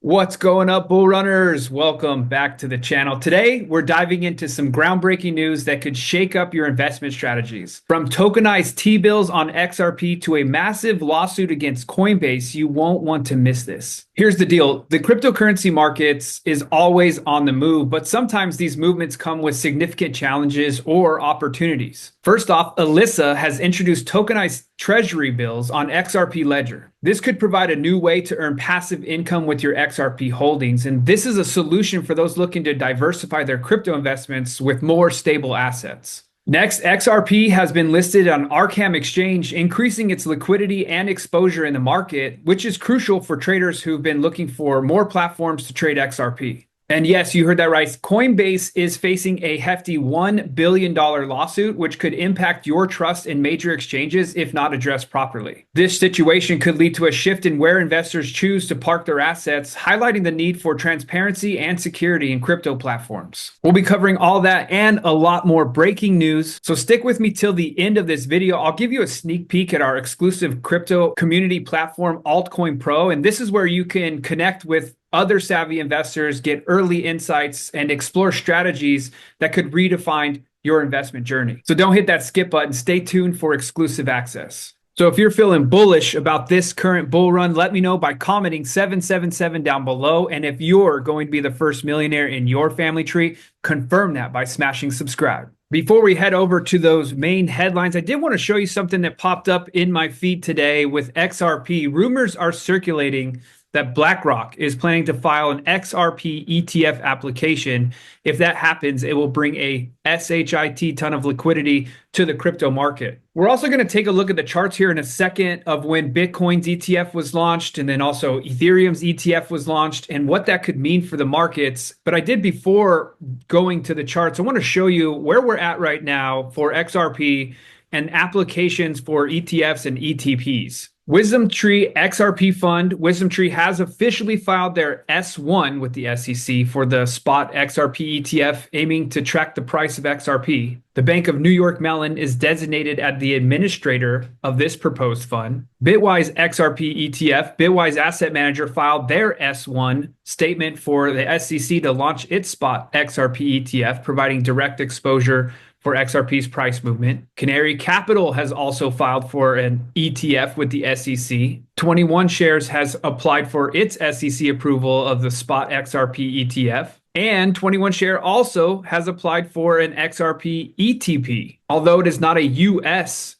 What's going up, bull runners? Welcome back to the channel. Today, we're diving into some groundbreaking news that could shake up your investment strategies. From tokenized T-bills on XRP to a massive lawsuit against Coinbase, you won't want to miss this. Here's the deal. The cryptocurrency markets is always on the move, but sometimes these movements come with significant challenges or opportunities. First off, Alyssa has introduced tokenized treasury bills on XRP Ledger. This could provide a new way to earn passive income with your XRP holdings, and this is a solution for those looking to diversify their crypto investments with more stable assets. Next, XRP has been listed on Arkham Exchange, increasing its liquidity and exposure in the market, which is crucial for traders who've been looking for more platforms to trade XRP. And yes, you heard that right. Coinbase is facing a hefty $1 billion lawsuit, which could impact your trust in major exchanges if not addressed properly. This situation could lead to a shift in where investors choose to park their assets, highlighting the need for transparency and security in crypto platforms. We'll be covering all that and a lot more breaking news. So stick with me till the end of this video. I'll give you a sneak peek at our exclusive crypto community platform, Altcoin Pro. And this is where you can connect with other savvy investors, get early insights, and explore strategies that could redefine your investment journey. So don't hit that skip button. Stay tuned for exclusive access. So if you're feeling bullish about this current bull run, let me know by commenting 777 down below. And if you're going to be the first millionaire in your family tree, confirm that by smashing subscribe. Before we head over to those main headlines, I did want to show you something that popped up in my feed today with XRP. Rumors are circulating that BlackRock is planning to file an XRP ETF application. If that happens, it will bring a shit ton of liquidity to the crypto market. We're also going to take a look at the charts here in a second of when Bitcoin's ETF was launched and then also Ethereum's ETF was launched and what that could mean for the markets. But I did, before going to the charts, I want to show you where we're at right now for XRP and applications for ETFs and ETPs. WisdomTree XRP Fund. WisdomTree has officially filed their S1 with the SEC for the spot XRP ETF, aiming to track the price of XRP. The Bank of New York Mellon is designated as the administrator of this proposed fund. Bitwise XRP ETF. Bitwise Asset Manager filed their S1 statement for the SEC to launch its spot XRP ETF, providing direct exposure for XRP's price movement. Canary Capital has also filed for an ETF with the SEC. 21 Shares has applied for its SEC approval of the spot XRP ETF. And 21 Share also has applied for an XRP ETP. Although it is not a US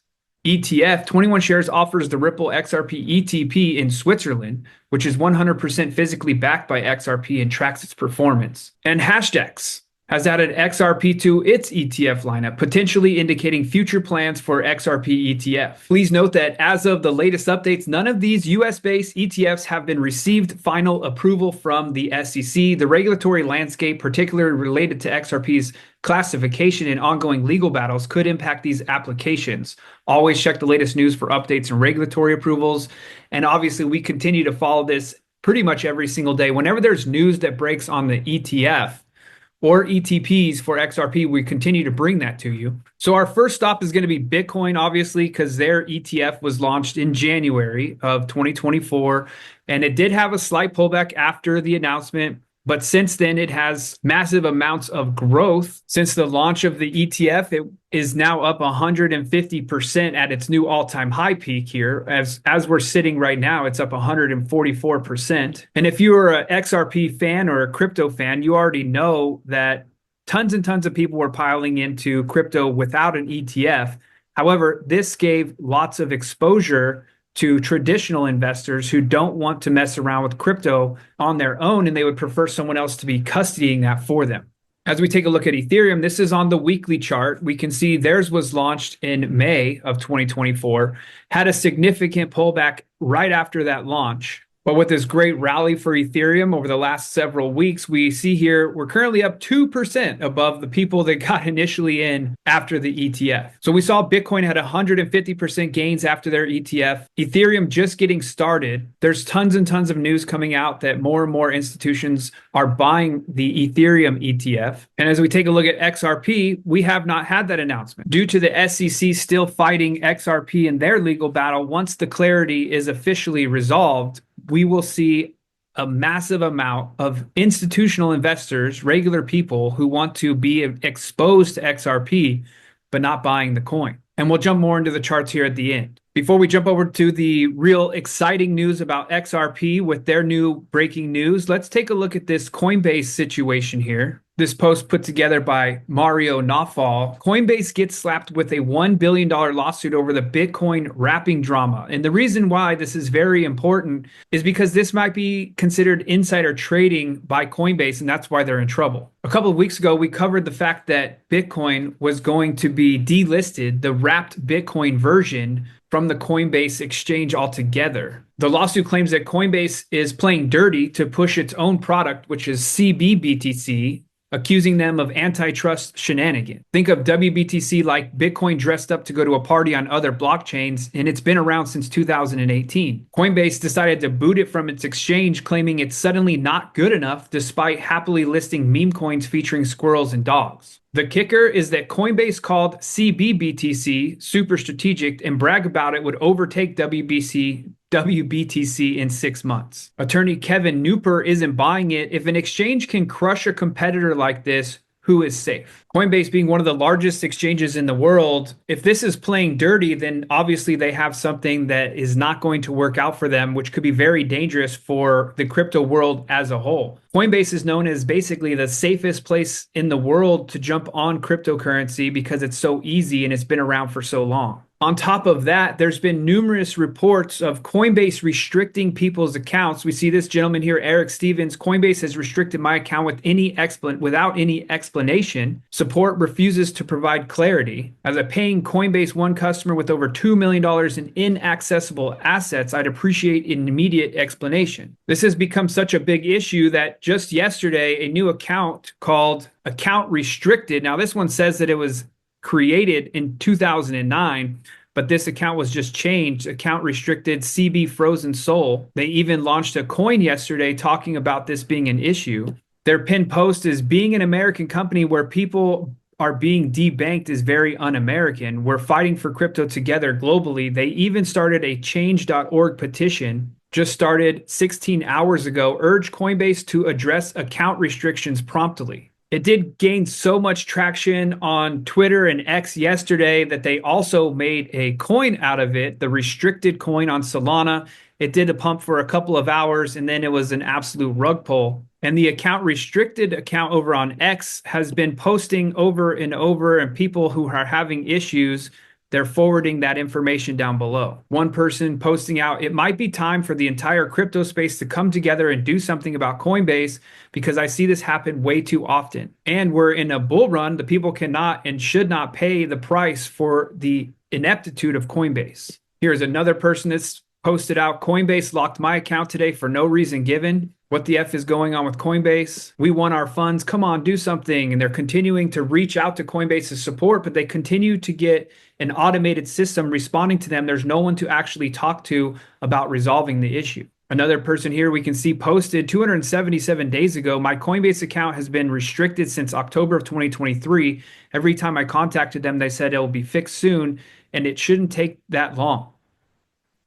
ETF, 21 Shares offers the Ripple XRP ETP in Switzerland, which is 100% physically backed by XRP and tracks its performance. And Hashdex has added XRP to its ETF lineup, potentially indicating future plans for XRP ETF. Please note that as of the latest updates, none of these US-based ETFs have been received final approval from the SEC. The regulatory landscape, particularly related to XRP's classification and ongoing legal battles, could impact these applications. Always check the latest news for updates and regulatory approvals. And obviously, we continue to follow this pretty much every single day. Whenever there's news that breaks on the ETF, or ETPs for XRP, we continue to bring that to you. So our first stop is going to be Bitcoin, obviously, because their ETF was launched in January of 2024, and it did have a slight pullback after the announcement. But since then, it has massive amounts of growth. Since the launch of the ETF, it is now up 150% at its new all-time high peak here. As we're sitting right now, it's up 144%. And if you're an XRP fan or a crypto fan, you already know that tons and tons of people were piling into crypto without an ETF. However, this gave lots of exposure to traditional investors who don't want to mess around with crypto on their own, and they would prefer someone else to be custodying that for them. As we take a look at Ethereum, this is on the weekly chart. We can see theirs was launched in May of 2024, had a significant pullback right after that launch. But with this great rally for Ethereum over the last several weeks, we see here we're currently up 2% above the people that got initially in after the ETF. So we saw Bitcoin had 150% gains after their ETF. Ethereum just getting started. There's tons and tons of news coming out that more and more institutions are buying the Ethereum ETF. And as we take a look at XRP, we have not had that announcement. Due to the SEC still fighting XRP in their legal battle, once the clarity is officially resolved, we will see a massive amount of institutional investors, regular people who want to be exposed to XRP, but not buying the coin. And we'll jump more into the charts here at the end. Before we jump over to the real exciting news about XRP with their new breaking news, let's take a look at this Coinbase situation here. This post put together by Mario Nawfal. Coinbase gets slapped with a $1 billion lawsuit over the Bitcoin wrapping drama. And the reason why this is very important is because this might be considered insider trading by Coinbase, and that's why they're in trouble. A couple of weeks ago, we covered the fact that Bitcoin was going to be delisted, the wrapped Bitcoin version, from the Coinbase exchange altogether. The lawsuit claims that Coinbase is playing dirty to push its own product, which is CBBTC, accusing them of antitrust shenanigans. Think of WBTC like Bitcoin dressed up to go to a party on other blockchains, and it's been around since 2018. Coinbase decided to boot it from its exchange, claiming it's suddenly not good enough despite happily listing meme coins featuring squirrels and dogs. The kicker is that Coinbase called CBBTC super strategic and brag about it would overtake WBTC in 6 months. Attorney Kevin Newper isn't buying it. If an exchange can crush a competitor like this, who is safe? Coinbase being one of the largest exchanges in the world, if this is playing dirty, then obviously they have something that is not going to work out for them, which could be very dangerous for the crypto world as a whole. Coinbase is known as basically the safest place in the world to jump on cryptocurrency because it's so easy and it's been around for so long. On top of that, there's been numerous reports of Coinbase restricting people's accounts. We see this gentleman here, Eric Stevens. Coinbase has restricted my account without any explanation. Support refuses to provide clarity. As a paying Coinbase One customer with over $2 million in inaccessible assets, I'd appreciate an immediate explanation. This has become such a big issue that just yesterday, a new account called Account Restricted. Now, this one says that it was created in 2009, but this account was just changed. Account Restricted CB Frozen Soul. They even launched a coin yesterday talking about this being an issue. Their pinned post is, being an American company where people are being debanked is very un-American. We're fighting for crypto together globally. They even started a change.org petition, just started 16 hours ago, urge Coinbase to address account restrictions promptly. It did gain so much traction on Twitter and X yesterday that they also made a coin out of it, the restricted coin on Solana. It did a pump for a couple of hours, and then it was an absolute rug pull. And the account restricted account over on X has been posting over and over, and people who are having issues, they're forwarding that information down below. One person posting out, it might be time for the entire crypto space to come together and do something about Coinbase because I see this happen way too often. And we're in a bull run. The people cannot and should not pay the price for the ineptitude of Coinbase. Here's another person that's posted out, Coinbase locked my account today for no reason given. What the F is going on with Coinbase? We want our funds. Come on, do something. And they're continuing to reach out to Coinbase's support, but they continue to get an automated system responding to them. There's no one to actually talk to about resolving the issue. Another person here we can see posted 277 days ago, my Coinbase account has been restricted since October of 2023. Every time I contacted them, they said it will be fixed soon, and it shouldn't take that long.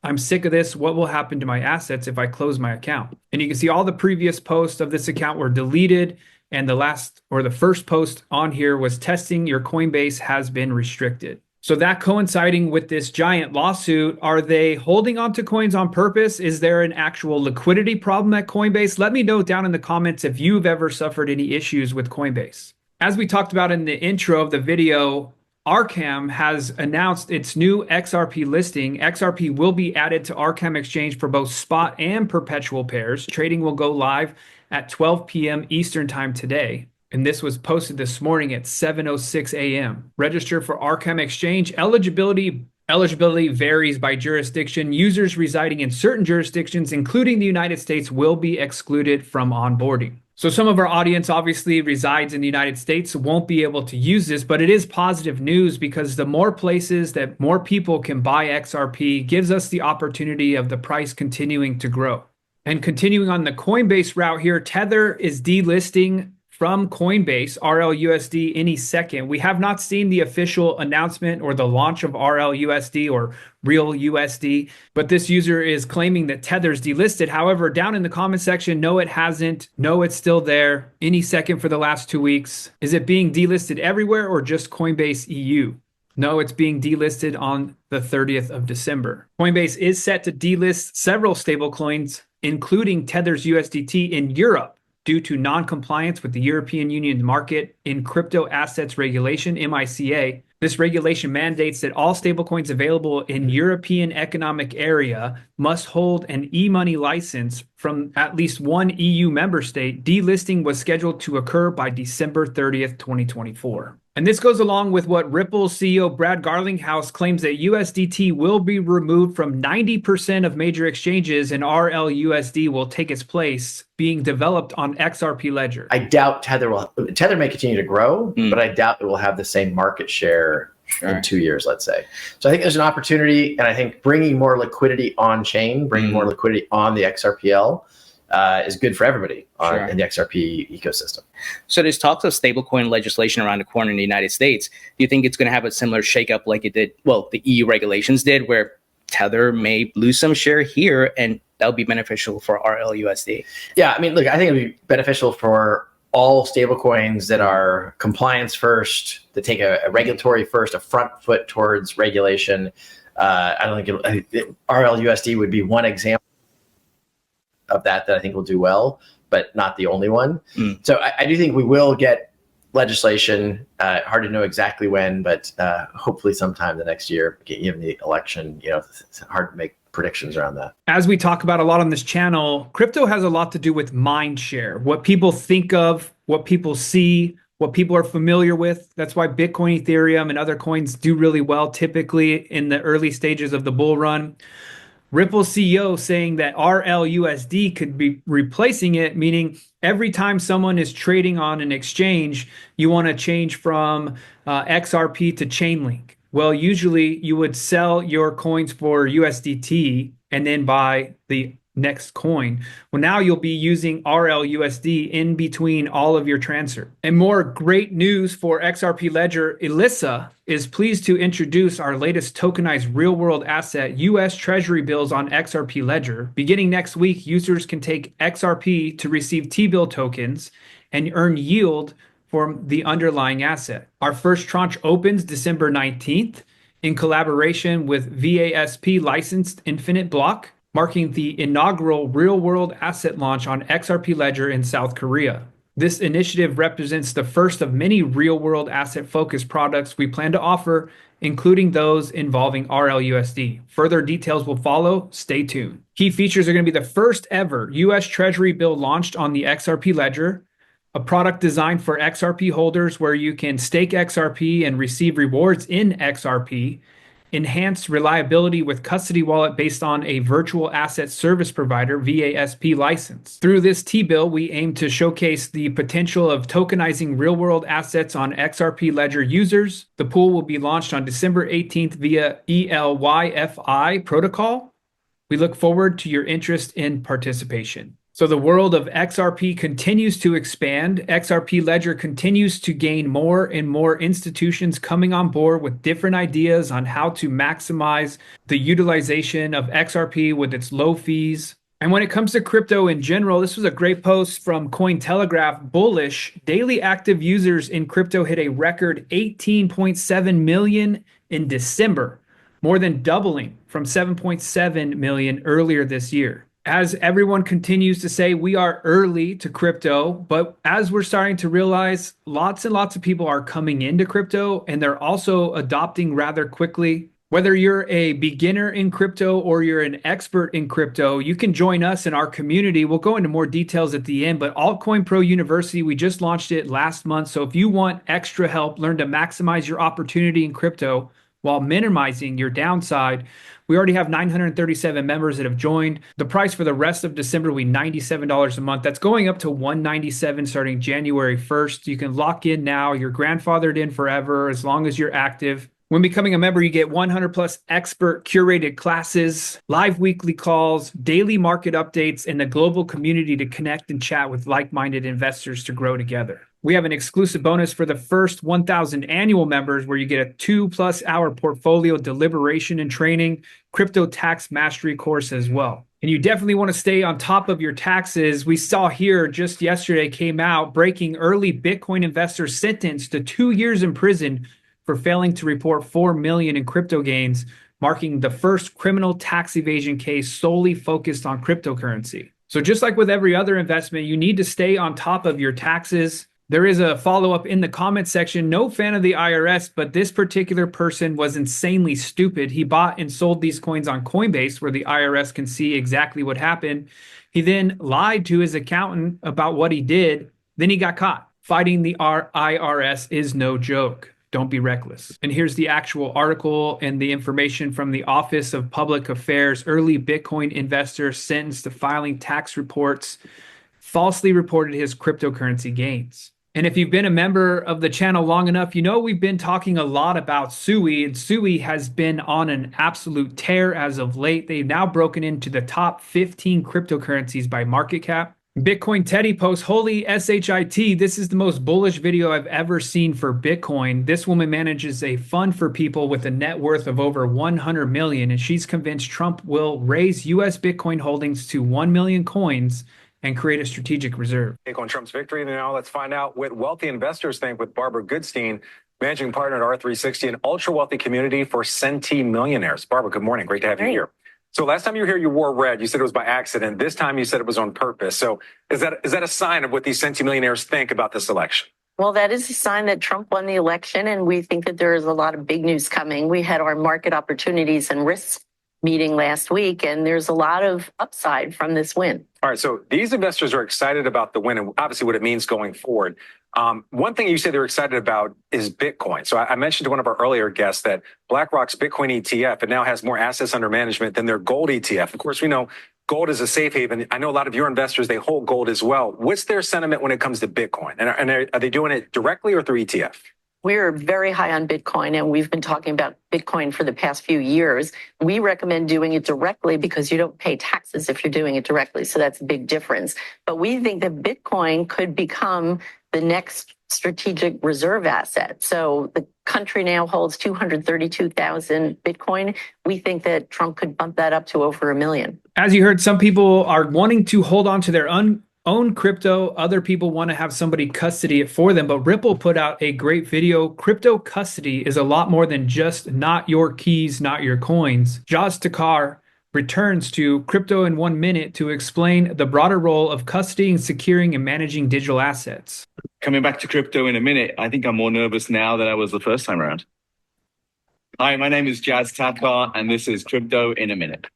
I'm sick of this. What will happen to my assets if I close my account? And you can see all the previous posts of this account were deleted. And the first post on here was testing your Coinbase has been restricted. So that coinciding with this giant lawsuit, are they holding on to coins on purpose? Is there an actual liquidity problem at Coinbase? Let me know down in the comments if you've ever suffered any issues with Coinbase. As we talked about in the intro of the video, Arkham has announced its new XRP listing. XRP will be added to Arkham Exchange for both spot and perpetual pairs. Trading will go live at 12 p.m. Eastern Time today. And this was posted this morning at 7:06 a.m. Register for Arkham Exchange. Eligibility varies by jurisdiction. Users residing in certain jurisdictions, including the United States, will be excluded from onboarding. So some of our audience obviously resides in the United States, so won't be able to use this, but it is positive news because the more places that more people can buy XRP gives us the opportunity of the price continuing to grow. And continuing on the Coinbase route here, Tether is delisting from Coinbase, RLUSD, any second. We have not seen the official announcement or the launch of RLUSD or Real USD, but this user is claiming that Tether's delisted. However, down in the comment section, no, it hasn't. No, it's still there any second for the last 2 weeks. Is it being delisted everywhere or just Coinbase EU? No, it's being delisted on the 30th of December. Coinbase is set to delist several stablecoins, including Tether's USDT in Europe, due to non-compliance with the European Union Market in Crypto Assets Regulation, MiCA. This regulation mandates that all stablecoins available in European Economic Area must hold an e-money license from at least one EU member state. Delisting was scheduled to occur by December 30th, 2024. And this goes along with what Ripple's CEO Brad Garlinghouse claims that USDT will be removed from 90% of major exchanges and RLUSD will take its place, being developed on XRP Ledger. I doubt Tether may continue to grow, but I doubt it will have the same market share in 2 years, let's say. So I think there's an opportunity, and I think bringing more liquidity on chain, bringing more liquidity on the XRPL is good for everybody in the XRP ecosystem. So there's talks of stablecoin legislation around the corner in the United States. Do you think it's going to have a similar shakeup like it did, well, the EU regulations did, where Tether may lose some share here and that'll be beneficial for RLUSD? Yeah, I mean, look, I think it'll be beneficial for all stablecoins that are compliance first, that take a regulatory first, a front foot towards regulation. I don't think RLUSD would be one example of that I think will do well, but not the only one. So I do think we will get legislation. Hard to know exactly when, but hopefully sometime the next year, given the election. It's hard to make predictions around that. As we talk about a lot on this channel, crypto has a lot to do with mind share, what people think of, what people see, what people are familiar with. That's why Bitcoin, Ethereum, and other coins do really well typically in the early stages of the bull run. Ripple CEO saying that RLUSD could be replacing it, meaning every time someone is trading on an exchange, you want to change from XRP to Chainlink. Well, usually you would sell your coins for USDT and then buy the next coin. Well, now you'll be using RLUSD in between all of your transfer. And more great news for XRP Ledger, Elissa is pleased to introduce our latest tokenized real-world asset, US Treasury bills on XRP Ledger. Beginning next week, users can take XRP to receive T-bill tokens and earn yield from the underlying asset. Our first tranche opens December 19th in collaboration with VASP licensed Infinite Block, marking the inaugural real-world asset launch on XRP Ledger in South Korea. This initiative represents the first of many real-world asset-focused products we plan to offer, including those involving RLUSD. Further details will follow. Stay tuned. Key features are going to be the first ever US Treasury bill launched on the XRP Ledger, a product designed for XRP holders where you can stake XRP and receive rewards in XRP, enhanced reliability with custody wallet based on a virtual asset service provider VASP license. Through this T-bill, we aim to showcase the potential of tokenizing real-world assets on XRP Ledger users. The pool will be launched on December 18th via ELYFI protocol. We look forward to your interest in participation. So the world of XRP continues to expand. XRP Ledger continues to gain more and more institutions coming on board with different ideas on how to maximize the utilization of XRP with its low fees. And when it comes to crypto in general, this was a great post from Cointelegraph. Bullish daily active users in crypto hit a record 18.7 million in December, more than doubling from 7.7 million earlier this year. As everyone continues to say, we are early to crypto, but as we're starting to realize, lots and lots of people are coming into crypto and they're also adopting rather quickly. Whether you're a beginner in crypto or you're an expert in crypto, you can join us in our community. We'll go into more details at the end, but Altcoin Pro University, we just launched it last month. So if you want extra help, learn to maximize your opportunity in crypto while minimizing your downside. We already have 937 members that have joined. The price for the rest of December will be $97 a month. That's going up to $197 starting January 1st. You can lock in now. You're grandfathered in forever as long as you're active. When becoming a member, you get 100 plus expert curated classes, live weekly calls, daily market updates, and a global community to connect and chat with like-minded investors to grow together. We have an exclusive bonus for the first 1,000 annual members where you get a 2+ hour portfolio deliberation and training, crypto tax mastery course as well. And you definitely want to stay on top of your taxes. We saw here just yesterday came out breaking early Bitcoin investors sentenced to 2 years in prison for failing to report 4 million in crypto gains, marking the first criminal tax evasion case solely focused on cryptocurrency. So just like with every other investment, you need to stay on top of your taxes. There is a follow-up in the comments section. No fan of the IRS, but this particular person was insanely stupid. He bought and sold these coins on Coinbase where the IRS can see exactly what happened. He then lied to his accountant about what he did. Then he got caught. Fighting the IRS is no joke. Don't be reckless. And here's the actual article and the information from the Office of Public Affairs. Early Bitcoin investor sentenced to filing tax reports, falsely reported his cryptocurrency gains. And if you've been a member of the channel long enough, you know we've been talking a lot about SUI, and SUI has been on an absolute tear as of late. They've now broken into the top 15 cryptocurrencies by market cap. Bitcoin Teddy posts, holy shit, this is the most bullish video I've ever seen for Bitcoin. This woman manages a fund for people with a net worth of over 100 million, and she's convinced Trump will raise US Bitcoin holdings to 1 million coins and create a strategic reserve. Take on Trump's victory. Now let's find out what wealthy investors think with Barbara Goodstein, managing partner at R360, an ultra-wealthy community for centimillionaires. Barbara, good morning. Great to have you here. So last time you were here, you wore red. You said it was by accident. This time you said it was on purpose. So is that a sign of what these centimillionaires think about this election? Well, that is a sign that Trump won the election, and we think that there is a lot of big news coming. We had our market opportunities and risks meeting last week, and there's a lot of upside from this win. All right, so these investors are excited about the win and obviously what it means going forward. One thing you say they're excited about is Bitcoin. So I mentioned to one of our earlier guests that BlackRock's Bitcoin ETF, it now has more assets under management than their gold ETF. Of course, we know gold is a safe haven. I know a lot of your investors, they hold gold as well. What's their sentiment when it comes to Bitcoin? And are they doing it directly or through ETF? We're very high on Bitcoin, and we've been talking about Bitcoin for the past few years. We recommend doing it directly because you don't pay taxes if you're doing it directly. So that's a big difference. But we think that Bitcoin could become the next strategic reserve asset. So the country now holds 232,000 Bitcoin. We think that Trump could bump that up to over 1 million. As you heard, some people are wanting to hold on to their own crypto. Other people want to have somebody custody it for them. But Ripple put out a great video. Crypto custody is a lot more than just not your keys, not your coins. Jas Takar returns to Crypto in 1 minute to explain the broader role of custodying, securing, and managing digital assets. Coming back to crypto in a minute, I think I'm more nervous now than I was the first time around. Hi, my name is Jas Takar, and this is Crypto in a Minute.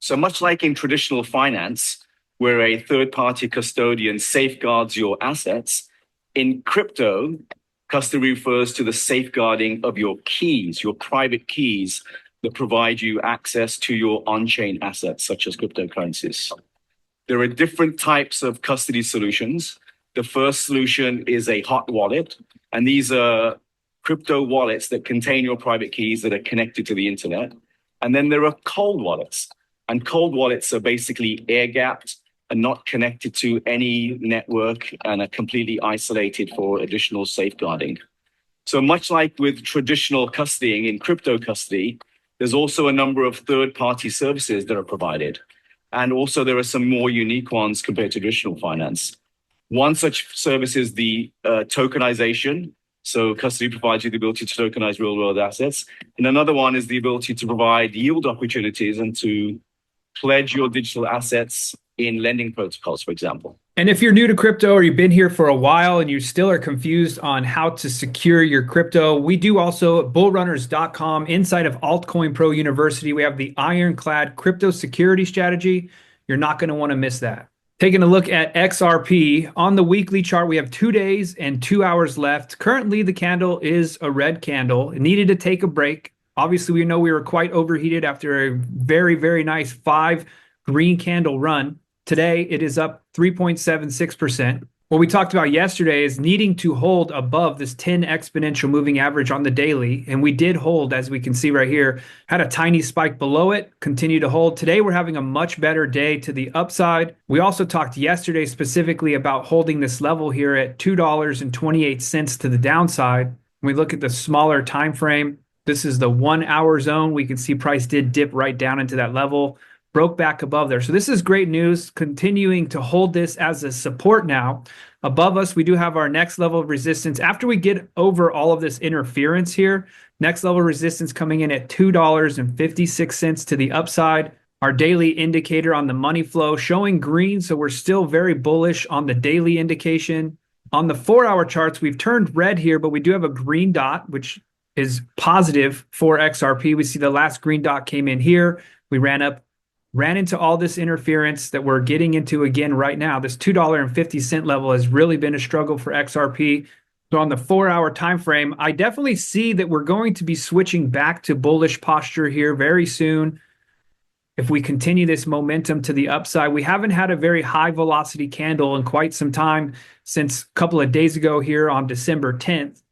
So much like in traditional finance, where a third-party custodian safeguards your assets, in crypto, custody refers to the safeguarding of your keys, your private keys that provide you access to your on-chain assets, such as cryptocurrencies. There are different types of custody solutions. The first solution is a hot wallet, and these are crypto wallets that contain your private keys that are connected to the internet. And then there are cold wallets, and cold wallets are basically air-gapped and not connected to any network and are completely isolated for additional safeguarding. So much like with traditional custodying in crypto custody, there's also a number of third-party services that are provided. And also there are some more unique ones compared to traditional finance. One such service is the tokenization. So custody provides you the ability to tokenize real-world assets. And another one is the ability to provide yield opportunities and to pledge your digital assets in lending protocols, for example. And if you're new to crypto or you've been here for a while and you still are confused on how to secure your crypto, we do also at bullrunners.com inside of Altcoin Pro University. We have the ironclad crypto security strategy. You're not going to want to miss that. Taking a look at XRP on the weekly chart, we have 2 days and 2 hours left. Currently, the candle is a red candle. It needed to take a break. Obviously, we know we were quite overheated after a very, very nice 5 green candle run. Today, it is up 3.76%. What we talked about yesterday is needing to hold above this 10 exponential moving average on the daily. And we did hold, as we can see right here, had a tiny spike below it, continue to hold. Today, we're having a much better day to the upside. We also talked yesterday specifically about holding this level here at $2.28 to the downside. When we look at the smaller time frame, this is the 1 hour zone. We can see price did dip right down into that level, broke back above there. So this is great news, continuing to hold this as a support now. Above us, we do have our next level of resistance. After we get over all of this interference here, next level resistance coming in at $2.56 to the upside. Our daily indicator on the money flow showing green, so we're still very bullish on the daily indication. On the 4 hour charts, we've turned red here, but we do have a green dot, which is positive for XRP. We see the last green dot came in here. We ran into all this interference that we're getting into again right now. This $2.50 level has really been a struggle for XRP. So on the 4 hour time frame, I definitely see that we're going to be switching back to bullish posture here very soon. If we continue this momentum to the upside, we haven't had a very high velocity candle in quite some time since a couple of days ago here on December 10th.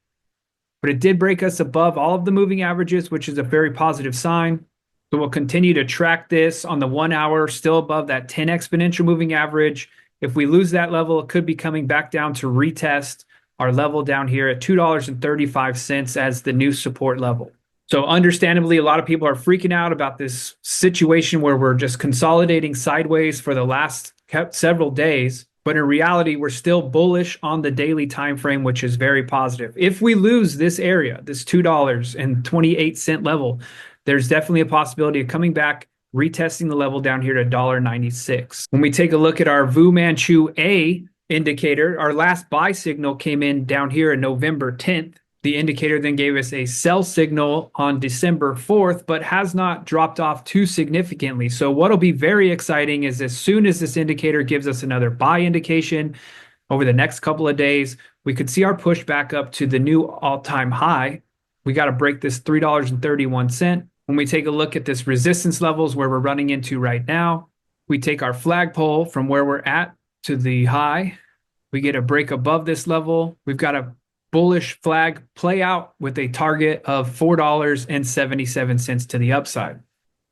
But it did break us above all of the moving averages, which is a very positive sign. So we'll continue to track this on the 1 hour, still above that 10 exponential moving average. If we lose that level, it could be coming back down to retest our level down here at $2.35 as the new support level. So understandably, a lot of people are freaking out about this situation where we're just consolidating sideways for the last several days. But in reality, we're still bullish on the daily time frame, which is very positive. If we lose this area, this $2.28 level, there's definitely a possibility of coming back, retesting the level down here to $1.96. When we take a look at our Fu Manchu A indicator, our last buy signal came in down here on November 10th. The indicator then gave us a sell signal on December 4th, but has not dropped off too significantly. So what'll be very exciting is as soon as this indicator gives us another buy indication over the next couple of days, we could see our push back up to the new all-time high. We got to break this $3.31. When we take a look at this resistance levels where we're running into right now, we take our flagpole from where we're at to the high. We get a break above this level. We've got a bullish flag play out with a target of $4.77 to the upside.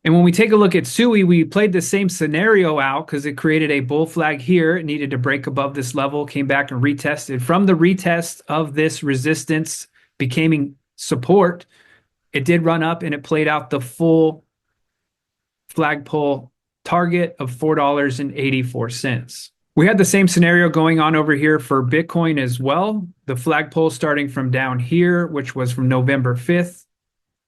And when we take a look at SUI, we played the same scenario out because it created a bull flag here. It needed to break above this level, came back and retested. From the retest of this resistance becoming support, it did run up and it played out the full flagpole target of $4.84. We had the same scenario going on over here for Bitcoin as well. The flagpole starting from down here, which was from November 5th.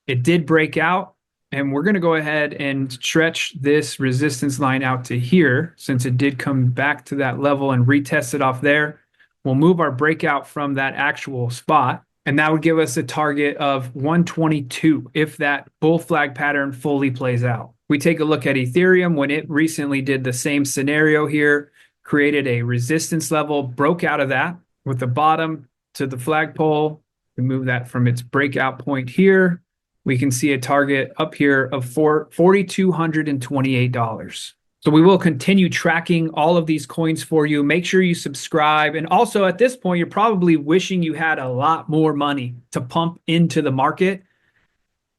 It did break out, and we're going to go ahead and stretch this resistance line out to here since it did come back to that level and retest it off there. We'll move our breakout from that actual spot, and that would give us a target of 122 if that bull flag pattern fully plays out. We take a look at Ethereum when it recently did the same scenario here, created a resistance level, broke out of that with the bottom to the flagpole. We move that from its breakout point here. We can see a target up here of $4,228. So we will continue tracking all of these coins for you. Make sure you subscribe. And also at this point, you're probably wishing you had a lot more money to pump into the market.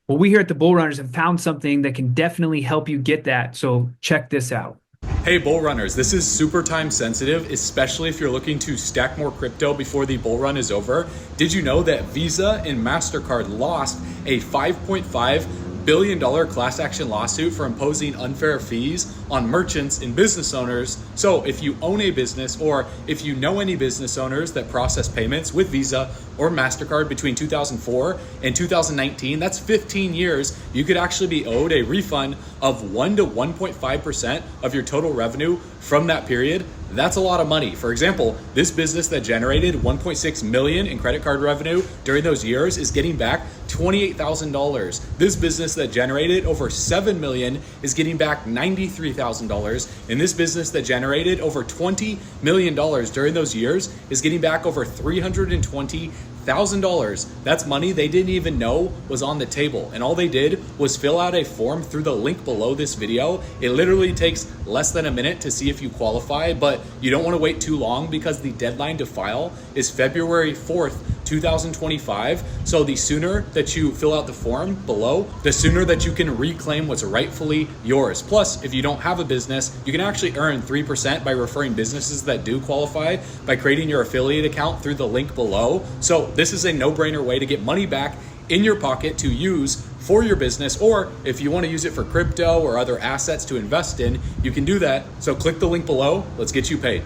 Well, we here at the Bull Runners have found something that can definitely help you get that. So check this out. Hey bull runners, this is super time sensitive, especially if you're looking to stack more crypto before the bull run is over. Did you know that Visa and Mastercard lost a $5.5 billion class action lawsuit for imposing unfair fees on merchants and business owners? So if you own a business or if you know any business owners that process payments with Visa or Mastercard between 2004 and 2019, that's 15 years, you could actually be owed a refund of 1 to 1.5% of your total revenue from that period. That's a lot of money. For example, this business that generated $1.6 million in credit card revenue during those years is getting back $28,000. This business that generated over $7 million is getting back $93,000. $2,000. And this business that generated over $20 million during those years is getting back over $320,000. That's money they didn't even know was on the table. And all they did was fill out a form through the link below this video. It literally takes less than a minute to see if you qualify, but you don't want to wait too long because the deadline to file is February 4th, 2025. So the sooner that you fill out the form below, the sooner that you can reclaim what's rightfully yours. Plus, if you don't have a business, you can actually earn 3% by referring businesses that do qualify by creating your affiliate account through the link below. So this is a no-brainer way to get money back in your pocket to use for your business, or if you want to use it for crypto or other assets to invest in, you can do that. So click the link below. Let's get you paid.